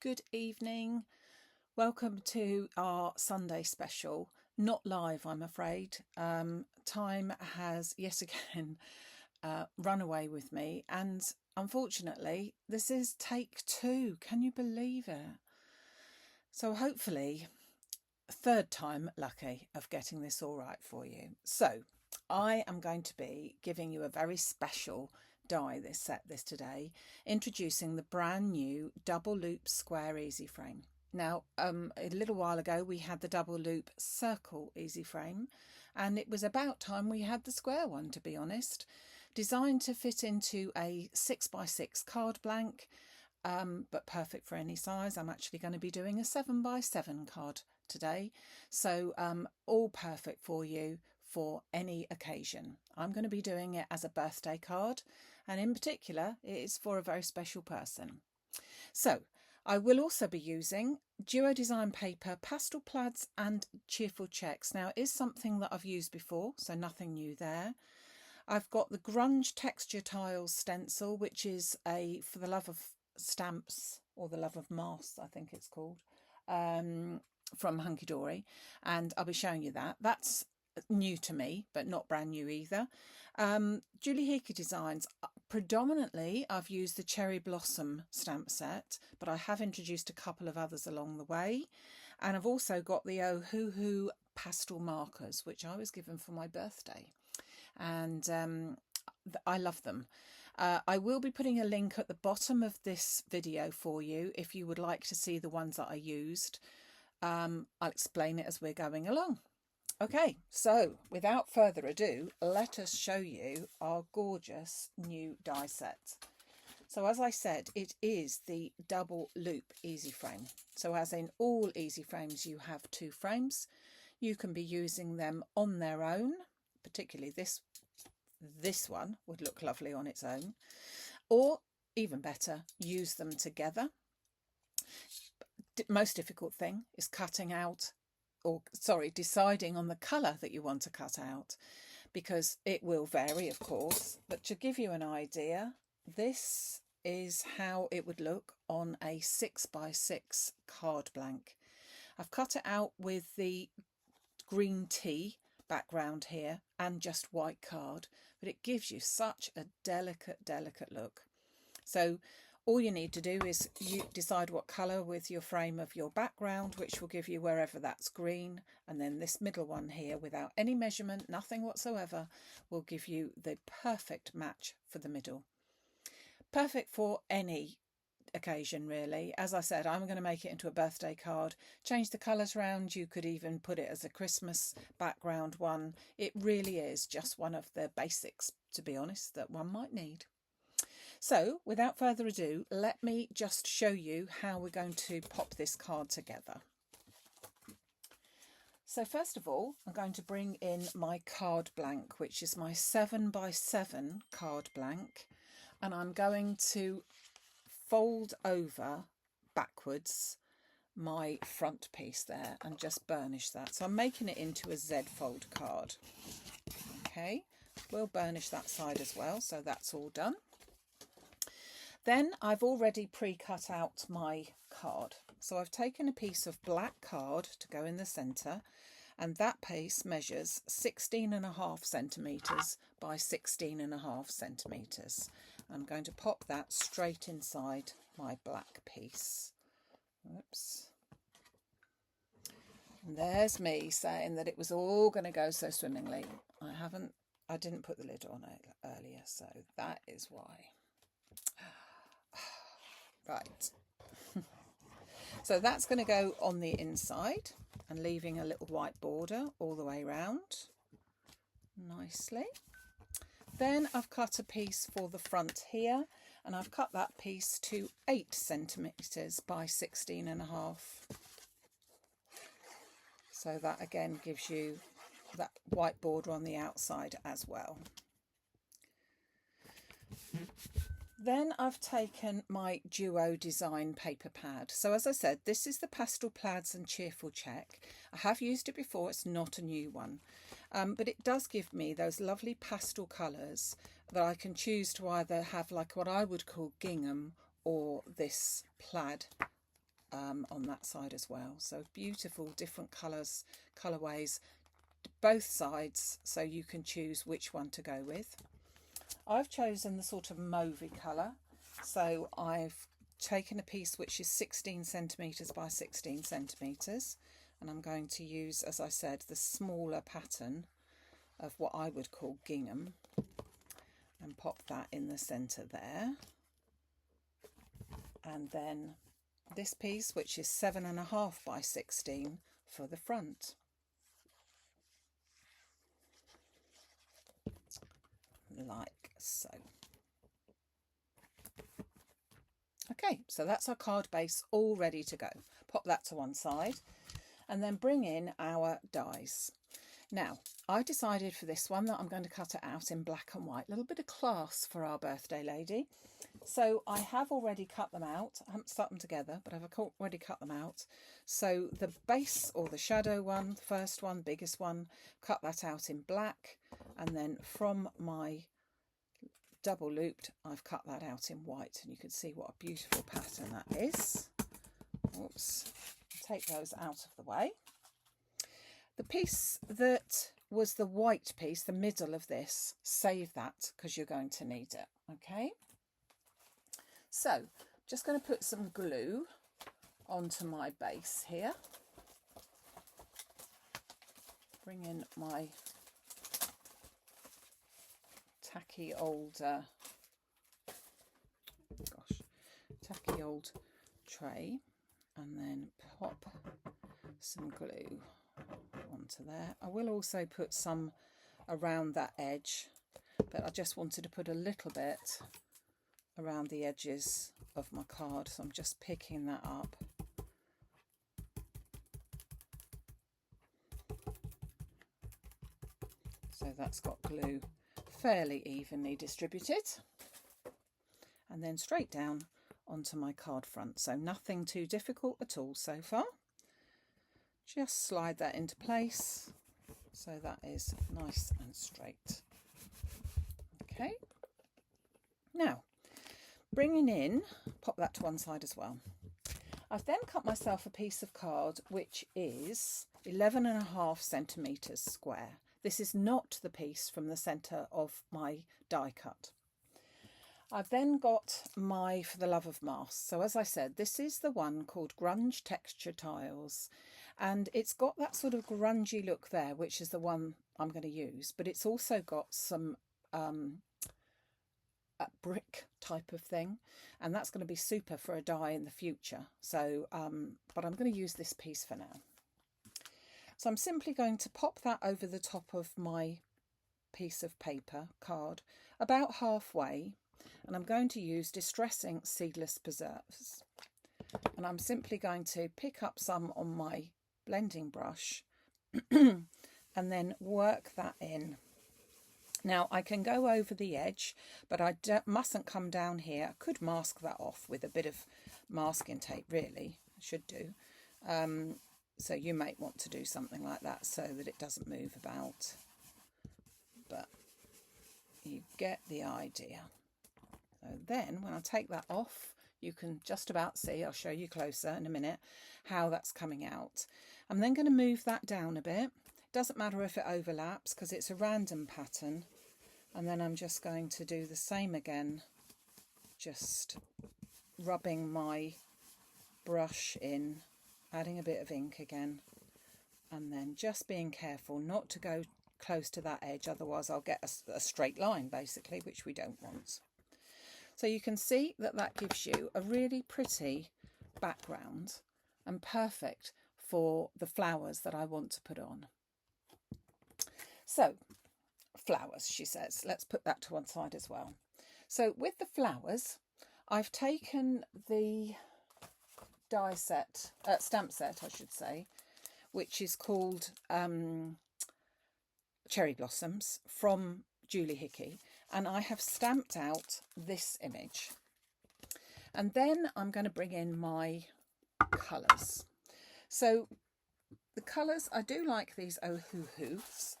Good evening. Welcome to our Sunday special. Not live, I'm afraid. Time has yet again run away with me, and unfortunately, this is take 2. Can you believe it? So hopefully, third time lucky of getting this all right for you. So I am going to be giving you a very special die this today, introducing the brand new double loop square EasyFrame. Now, a little while ago we had the double loop circle EasyFrame, and it was about time we had the square one, to be honest. Designed to fit into a 6x6 card blank, but perfect for any size. I'm actually going to be doing a 7x7 card today, so all perfect for you for any occasion. I'm going to be doing it as a birthday card, and in particular it is for a very special person. So I will also be using duo design paper, pastel plaids and cheerful checks. Now it is something that I've used before, so nothing new there. I've got the grunge texture tiles stencil, which is a For the Love of Stamps, or The Love of Masks, I think it's called, from Hunky Dory, and I'll be showing you that. That's new to me, but not brand new either. Julie Hickey Designs, predominantly I've used the Cherry Blossom stamp set, but I have introduced a couple of others along the way, and I've also got the Oh Hoo Hoo pastel markers, which I was given for my birthday, and I love them. I will be putting a link at the bottom of this video for you if you would like to see the ones that I used. I'll explain it as we're going along. Okay, so without further ado, let us show you our gorgeous new die set. So as I said, it is the double loop EasyFrame. So as in all EasyFrames, you have 2 frames. You can be using them on their own, particularly this one would look lovely on its own, or even better, use them together. Most difficult thing is deciding on the colour that you want to cut out, because it will vary, of course. But to give you an idea, this is how it would look on a 6x6 card blank. I've cut it out with the green tea background here and just white card, but it gives you such a delicate look. So all you need to do is you decide what colour with your frame of your background, which will give you wherever that's green, and then this middle one here, without any measurement, nothing whatsoever, will give you the perfect match for the middle. Perfect for any occasion, really. As I said, I'm going to make it into a birthday card, change the colours around. You could even put it as a Christmas background one. It really is just one of the basics, to be honest, that one might need. So without further ado, let me just show you how we're going to pop this card together. So first of all, I'm going to bring in my card blank, which is my 7x7 card blank, and I'm going to fold over backwards my front piece there and just burnish that. So I'm making it into a Z fold card. Okay, we'll burnish that side as well, so that's all done. Then I've already pre-cut out my card. So I've taken a piece of black card to go in the centre, and that piece measures 16.5 centimetres by 16.5 centimetres. I'm going to pop that straight inside my black piece. Whoops. And there's me saying that it was all going to go so swimmingly. I didn't put the lid on it earlier, so that is why. Right. So that's going to go on the inside and leaving a little white border all the way around nicely. Then I've cut a piece for the front here, and I've cut that piece to 8 centimetres by 16.5. So that again gives you that white border on the outside as well. Then I've taken my duo design paper pad. So as I said, this is the pastel plaids and cheerful check. I have used it before, it's not a new one. But it does give me those lovely pastel colours that I can choose to either have like what I would call gingham or this plaid on that side as well. So beautiful different colours, colourways, both sides, so you can choose which one to go with. I've chosen the sort of mauvey colour, so I've taken a piece which is 16 centimetres by 16 centimetres, and I'm going to use, as I said, the smaller pattern of what I would call gingham, and pop that in the centre there. And then this piece, which is 7.5 by 16 for the front. Like so. Okay, so that's our card base all ready to go. Pop that to one side and then bring in our dies. Now, I decided for this one that I'm going to cut it out in black and white. A little bit of class for our birthday lady. So I have already cut them out. I haven't stuck them together, but I've already cut them out. So the base, or the shadow one, the first one, biggest one, cut that out in black. And then from my double looped, I've cut that out in white. And you can see what a beautiful pattern that is. Oops. Take those out of the way. The piece that was the white piece, the middle of this, save that because you're going to need it, okay? So, just going to put some glue onto my base here. Bring in my tacky old, tacky old tray, and then pop some glue onto there. I will also put some around that edge, but I just wanted to put a little bit around the edges of my card, so I'm just picking that up. So that's got glue fairly evenly distributed, and then straight down onto my card front. So nothing too difficult at all so far. Just slide that into place so that is nice and straight. Okay, now bringing in, pop that to one side as well. I've then cut myself a piece of card which is 11.5 centimetres square. This is not the piece from the centre of my die cut. I've then got my For the Love of Masks. So as I said, this is the one called Grunge Texture Tiles. And it's got that sort of grungy look there, which is the one I'm going to use. But it's also got some a brick type of thing. And that's going to be super for a die in the future. So, but I'm going to use this piece for now. So I'm simply going to pop that over the top of my piece of paper, card, about halfway. And I'm going to use Distressing Seedless Preserves. And I'm simply going to pick up some on my blending brush and then work that in. Now I can go over the edge, but I mustn't come down here. I could mask that off with a bit of masking tape, really. I should do. So you might want to do something like that so that it doesn't move about. But you get the idea. So then when I take that off, you can just about see, I'll show you closer in a minute, how that's coming out. I'm then going to move that down a bit. Doesn't matter if it overlaps because it's a random pattern. And then I'm just going to do the same again, just rubbing my brush in, adding a bit of ink again, and then just being careful not to go close to that edge, otherwise I'll get a straight line basically, which we don't want. So you can see that that gives you a really pretty background and perfect for the flowers that I want to put on. So flowers, she says, let's put that to one side as well. So with the flowers, I've taken the die set, stamp set I should say, which is called Cherry Blossoms from Julie Hickey, and I have stamped out this image. And then I'm going to bring in my colours. So the colours, I do like these Ohuhus.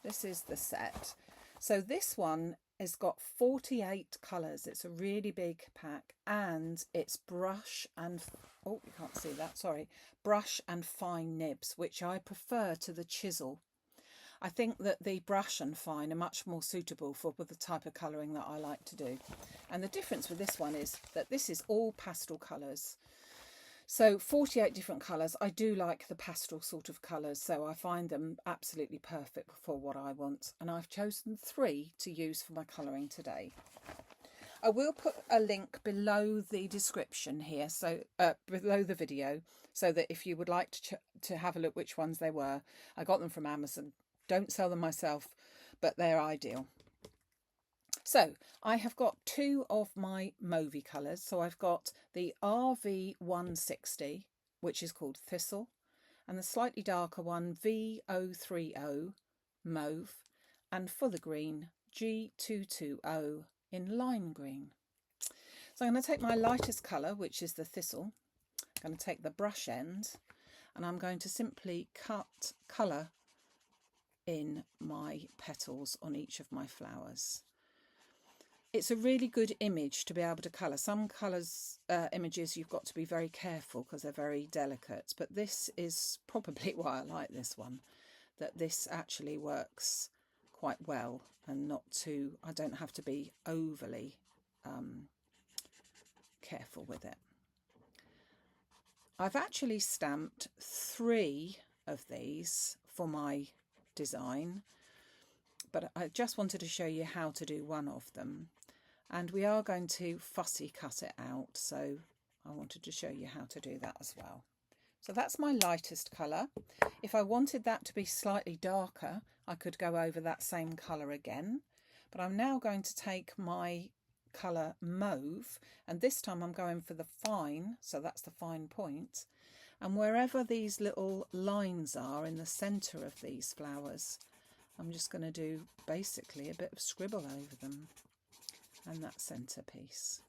This is the set. So this one has got 48 colours. It's a really big pack, and it's brush and, oh, you can't see that, sorry, brush and fine nibs, which I prefer to the chisel. I think that the brush and fine are much more suitable for the type of colouring that I like to do. And the difference with this one is that this is all pastel colours. So 48 different colours. I do like the pastel sort of colours, so I find them absolutely perfect for what I want. And I've chosen 3 to use for my colouring today. I will put a link below the description here, so below the video, so that if you would like to have a look which ones they were. I got them from Amazon. Don't sell them myself, but they're ideal. So I have got 2 of my mauvey colours. So I've got the RV160, which is called Thistle, and the slightly darker one, V030 Mauve, and for the green, G220 in lime green. So I'm going to take my lightest colour, which is the Thistle. I'm going to take the brush end, and I'm going to simply cut colour in my petals on each of my flowers. It's a really good image to be able to colour. Some colours, images, you've got to be very careful because they're very delicate, but this is probably why I like this one, that this actually works quite well and not too, I don't have to be overly careful with it. I've actually stamped 3 of these for my design, but I just wanted to show you how to do one of them, and we are going to fussy cut it out, so I wanted to show you how to do that as well. So that's my lightest colour. If I wanted that to be slightly darker, I could go over that same colour again, but I'm now going to take my colour mauve, and this time I'm going for the fine, so that's the fine point. And wherever these little lines are in the centre of these flowers, I'm just going to do basically a bit of scribble over them and that centre piece,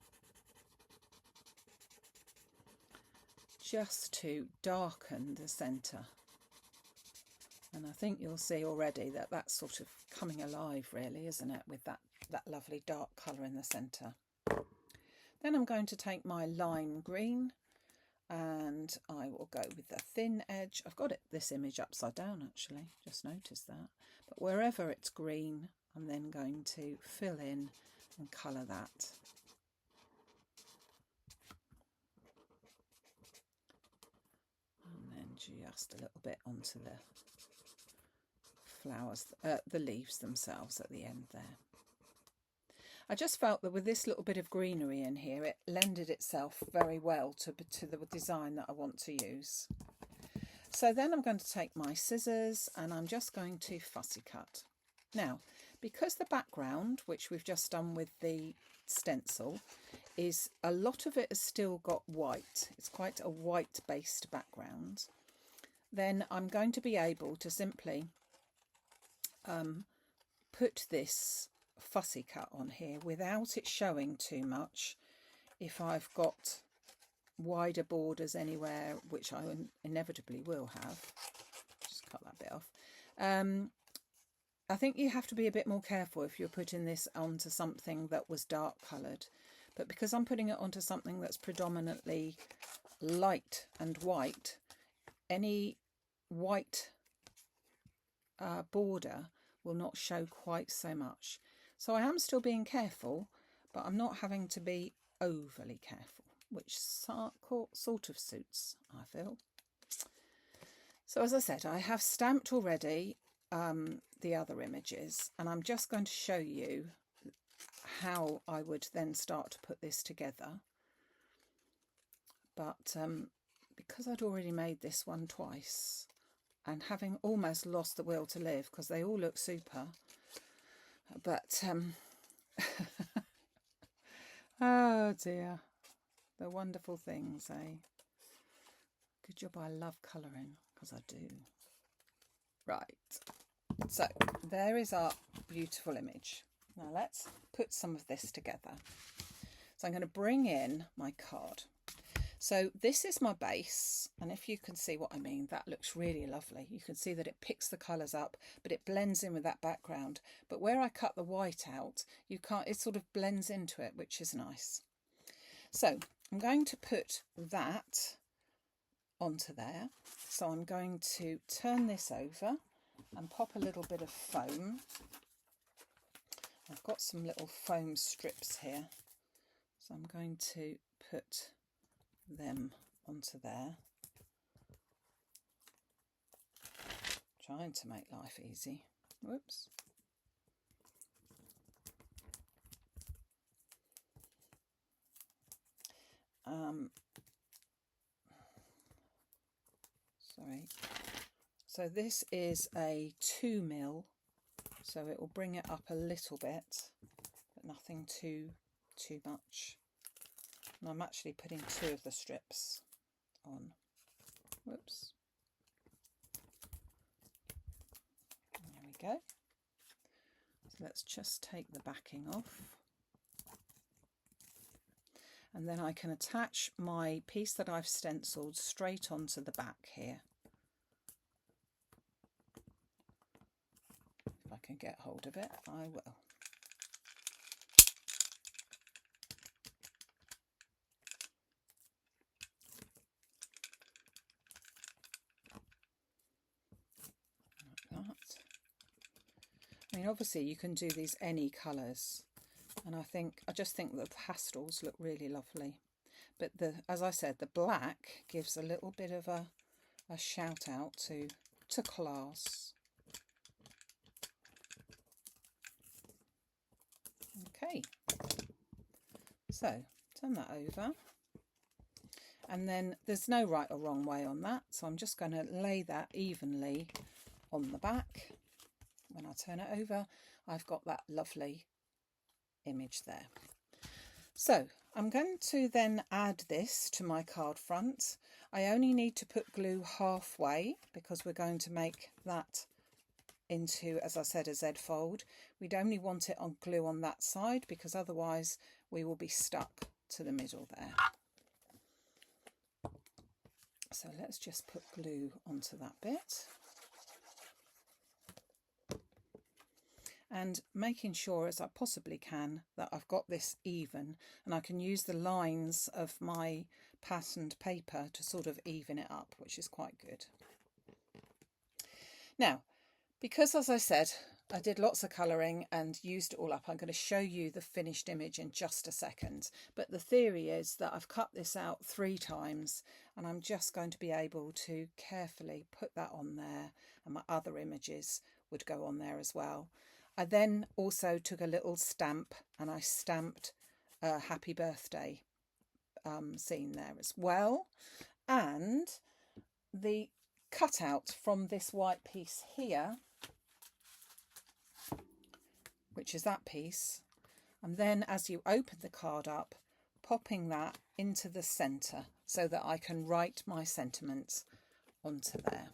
just to darken the centre. And I think you'll see already that that's sort of coming alive really, isn't it, with that lovely dark colour in the centre. Then I'm going to take my lime green, and I will go with the thin edge. I've got this image upside down actually, just noticed that. But wherever it's green, I'm then going to fill in and colour that. And then just a little bit onto the flowers, the leaves themselves at the end there. I just felt that with this little bit of greenery in here, it lended itself very well to the design that I want to use. So then I'm going to take my scissors and I'm just going to fussy cut. Now, because the background, which we've just done with the stencil, is a lot of it has still got white, it's quite a white based background, then I'm going to be able to simply put this fussy cut on here without it showing too much if I've got wider borders anywhere, which I inevitably will have. Just cut that bit off. I think you have to be a bit more careful if you're putting this onto something that was dark coloured, but because I'm putting it onto something that's predominantly light and white, any white border will not show quite so much. So I am still being careful, but I'm not having to be overly careful, which sort of suits, I feel. So as I said, I have stamped already the other images, and I'm just going to show you how I would then start to put this together. But because I'd already made this one twice, and having almost lost the will to live because they all look super, but oh dear, the wonderful things, eh? Good job I love colouring, because I do. Right, so there is our beautiful image. Now let's put some of this together. So I'm going to bring in my card. So this is my base, and if you can see what I mean, that looks really lovely. You can see that it picks the colours up, but it blends in with that background. But where I cut the white out, you can't, it sort of blends into it, which is nice. So I'm going to put that onto there. So I'm going to turn this over and pop a little bit of foam. I've got some little foam strips here, so I'm going to put them onto there, trying to make life easy. Whoops. Sorry. So this is a 2mm, so it will bring it up a little bit, but nothing too much. And I'm actually putting 2 of the strips on. Whoops. There we go. So let's just take the backing off. And then I can attach my piece that I've stenciled straight onto the back here. If I can get hold of it, I will. Like that. I mean, obviously you can do these any colours, and I just think that the pastels look really lovely. But as I said, the black gives a little bit of a shout out to class. Okay, so turn that over, and then there's no right or wrong way on that, so I'm just going to lay that evenly on the back. When I turn it over, I've got that lovely image there. So I'm going to then add this to my card front. I only need to put glue halfway because we're going to make that into, as I said, a Z fold. We'd only want it on glue on that side because otherwise we will be stuck to the middle there. So let's just put glue onto that bit. And making sure as I possibly can that I've got this even, and I can use the lines of my patterned paper to sort of even it up, which is quite good. Now, because as I said, I did lots of colouring and used it all up, I'm going to show you the finished image in just a second. But the theory is that I've cut this out 3 times, and I'm just going to be able to carefully put that on there, and my other images would go on there as well. I then also took a little stamp and I stamped a happy birthday scene there as well. And the cutout from this white piece here, which is that piece, and then as you open the card up, popping that into the centre so that I can write my sentiments onto there.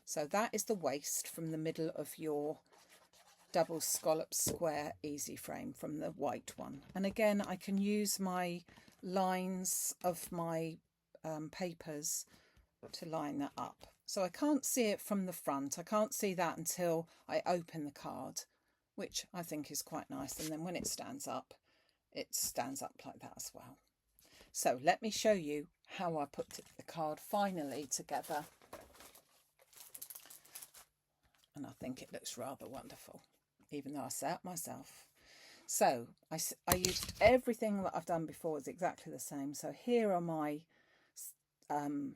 So that is the waist from the middle of your double scallop square EasyFrame from the white one. And again, I can use my lines of my papers to line that up. So I can't see it from the front. I can't see that until I open the card, which I think is quite nice. And then when it stands up like that as well. So let me show you how I put the card finally together. And I think it looks rather wonderful, even though I set it myself. So I used everything that I've done before is exactly the same. So here are my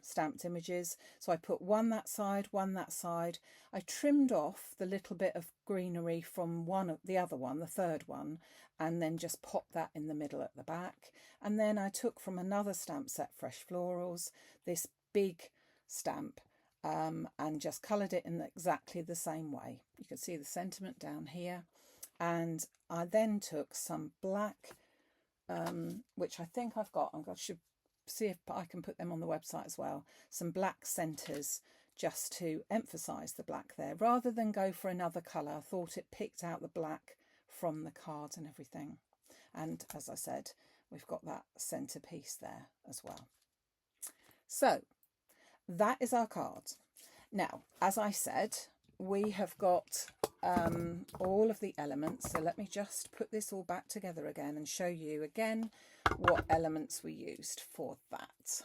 stamped images. So I put one that side, one that side. I trimmed off the little bit of greenery from the other one, the third one, and then just popped that in the middle at the back. And then I took from another stamp set, Fresh Florals, this big stamp, and just coloured it in exactly the same way. You can see the sentiment down here. And I then took some black, which I think I've got. I should see if I can put them on the website as well. Some black centres just to emphasise the black there. Rather than go for another colour, I thought it picked out the black from the cards and everything. And as I said, we've got that centre piece there as well. So that is our card. Now, as I said, we have got all of the elements. So let me just put this all back together again and show you again what elements we used for that.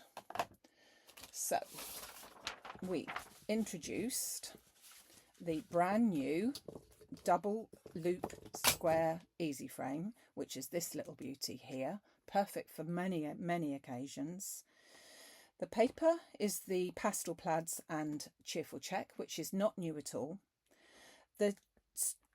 So we introduced the brand new double loop square EasyFrame, which is this little beauty here, perfect for many occasions. The paper is the Pastel Plaids and Cheerful Check, which is not new at all. The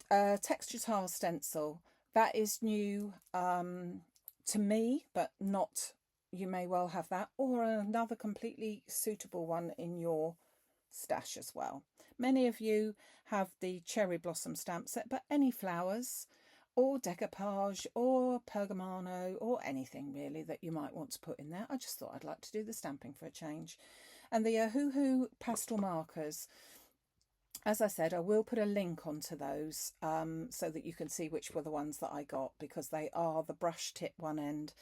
texture tile stencil, that is new to me, but not, you may well have that, or another completely suitable one in your stash as well. Many of you have the Cherry Blossom stamp set, but any flowers or decoupage or pergamano or anything really that you might want to put in there. I just thought I'd like to do the stamping for a change. And the Hoo Hoo pastel markers, as I said, I will put a link onto those so that you can see which were the ones that I got, because they are the brush tip one end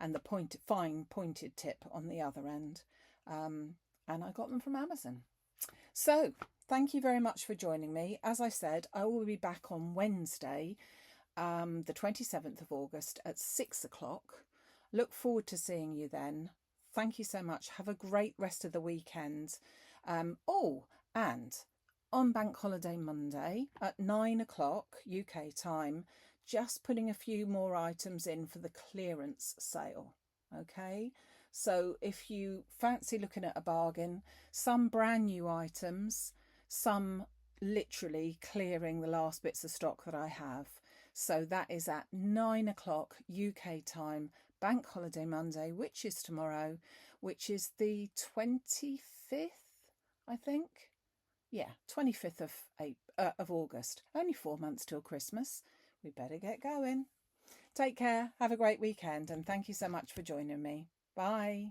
and the fine pointed tip on the other end. And I got them from Amazon. So thank you very much for joining me. As I said, I will be back on Wednesday, the 27th of August at 6 o'clock. Look forward to seeing you then. Thank you so much. Have a great rest of the weekend. And on Bank Holiday Monday at 9 o'clock UK time, just putting a few more items in for the clearance sale. Okay, so if you fancy looking at a bargain, some brand new items, some literally clearing the last bits of stock that I have. So that is at 9 o'clock UK time, Bank Holiday Monday, which is tomorrow, which is the 25th, I think. Yeah, 25th of August. Only 4 months till Christmas. We better get going. Take care. Have a great weekend. And thank you so much for joining me. Bye.